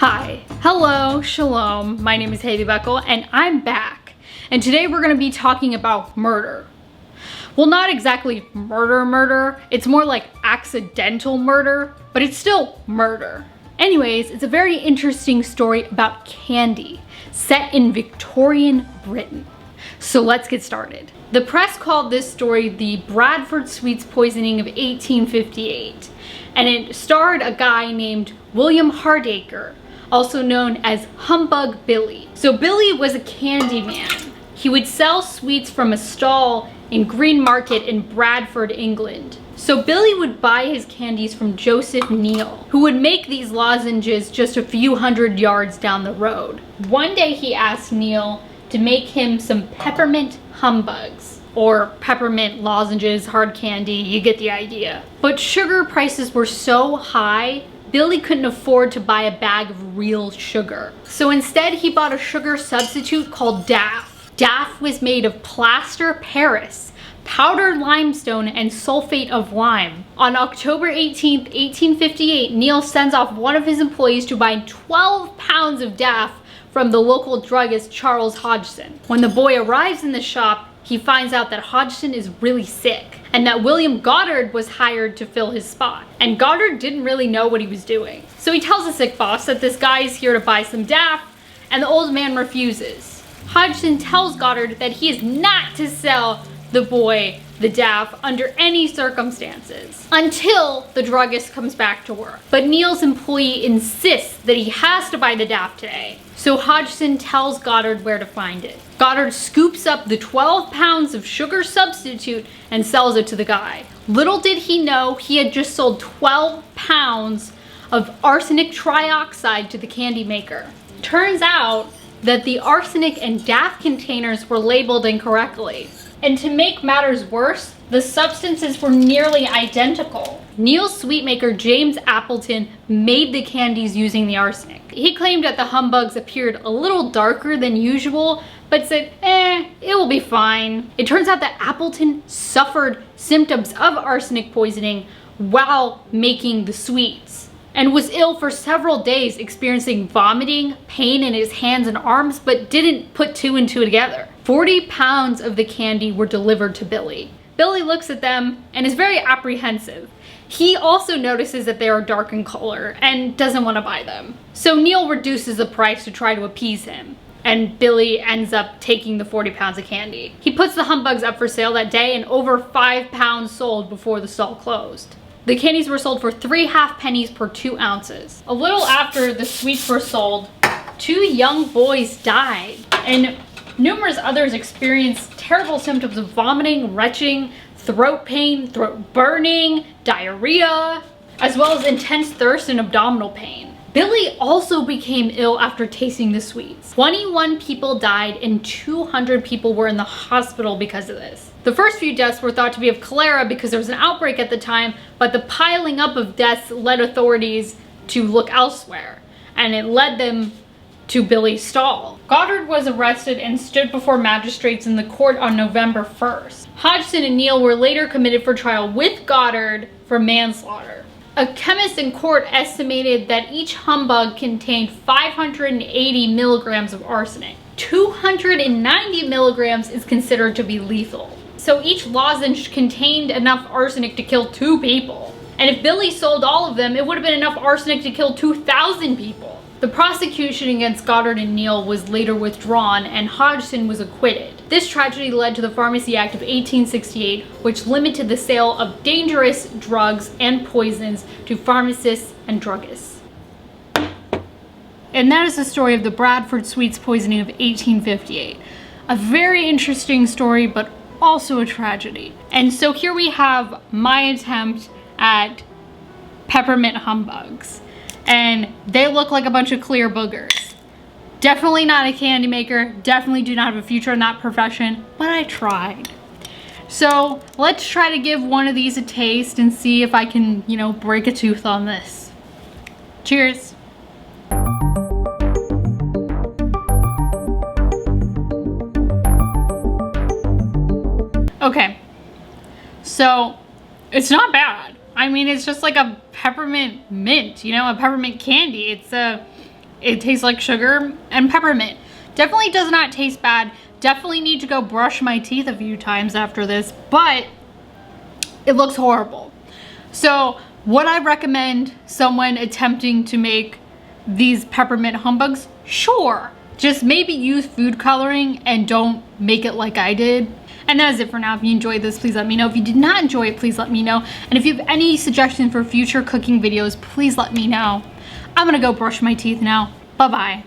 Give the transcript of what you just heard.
Hi, hello, shalom, my name is Haley Buckle and I'm back. And today we're gonna be talking about murder. Well, not exactly murder, it's more like accidental murder, but it's still murder. Anyways, it's a very interesting story about candy set in Victorian Britain. So let's get started. The press called this story the Bradford sweets poisoning of 1858, and it starred a guy named William Hardacre, also known as Humbug Billy. So Billy was a candy man. He would sell sweets from a stall in Green Market in Bradford, England. So Billy would buy his candies from Joseph Neal, who would make these lozenges just a few hundred yards down the road. One day he asked Neal to make him some peppermint humbugs, or peppermint lozenges, hard candy, you get the idea. But sugar prices were so high, Billy couldn't afford to buy a bag of real sugar. So instead he bought a sugar substitute called Daff. Daff was made of plaster Paris, powdered limestone, and sulfate of lime. On October 18th, 1858, Neal sends off one of his employees to buy 12 pounds of Daff from the local druggist Charles Hodgson. When the boy arrives in the shop, he finds out that Hodgson is really sick and that William Goddard was hired to fill his spot. And Goddard didn't really know what he was doing. So he tells the sick boss that this guy is here to buy some Daff, and the old man refuses. Hodgson tells Goddard that he is not to sell the boy the Daff under any circumstances until the druggist comes back to work. But Neal's employee insists that he has to buy the Daff today. So Hodgson tells Goddard where to find it. Goddard scoops up the 12 pounds of sugar substitute and sells it to the guy. Little did he know he had just sold 12 pounds of arsenic trioxide to the candy maker. Turns out that the arsenic and Daff containers were labeled incorrectly. And to make matters worse, the substances were nearly identical. Neal's sweet maker, James Appleton, made the candies using the arsenic. He claimed that the humbugs appeared a little darker than usual, but said, it will be fine. It turns out that Appleton suffered symptoms of arsenic poisoning while making the sweets, and was ill for several days, experiencing vomiting, pain in his hands and arms, but didn't put two and two together. 40 pounds of the candy were delivered to Billy. Billy looks at them and is very apprehensive. He also notices that they are dark in color and doesn't want to buy them. So Neal reduces the price to try to appease him, and Billy ends up taking the 40 pounds of candy. He puts the humbugs up for sale that day, and over 5 pounds sold before the stall closed. The candies were sold for 3 halfpennies per 2 ounces. A little after the sweets were sold, 2 young boys died, and numerous others experienced terrible symptoms of vomiting, retching, throat pain, throat burning, diarrhea, as well as intense thirst and abdominal pain. Billy also became ill after tasting the sweets. 21 people died and 200 people were in the hospital because of this. The first few deaths were thought to be of cholera because there was an outbreak at the time, but the piling up of deaths led authorities to look elsewhere, and it led them to Billy's stall. Goddard was arrested and stood before magistrates in the court on November 1st. Hodgson and Neal were later committed for trial with Goddard for manslaughter. A chemist in court estimated that each humbug contained 580 milligrams of arsenic. 290 milligrams is considered to be lethal. So each lozenge contained enough arsenic to kill 2 people. And if Billy sold all of them, it would have been enough arsenic to kill 2,000 people. The prosecution against Goddard and Neal was later withdrawn, and Hodgson was acquitted. This tragedy led to the Pharmacy Act of 1868, which limited the sale of dangerous drugs and poisons to pharmacists and druggists. And that is the story of the Bradford sweets poisoning of 1858. A very interesting story, but also a tragedy. And so here we have my attempt at peppermint humbugs. And they look like a bunch of clear boogers. Definitely not a candy maker, definitely do not have a future in that profession, but I tried. So let's try to give one of these a taste and see if I can, break a tooth on this. Cheers. Okay, so it's not bad. I mean, it's just like a peppermint mint, a peppermint candy. It's It tastes like sugar and peppermint. Definitely does not taste bad. Definitely need to go brush my teeth a few times after this, but it looks horrible. So would I recommend someone attempting to make these peppermint humbugs? Sure. Just maybe use food coloring and don't make it like I did. And that is it for now. If you enjoyed this, please let me know. If you did not enjoy it, please let me know. And if you have any suggestions for future cooking videos, please let me know. I'm gonna go brush my teeth now. Bye-bye.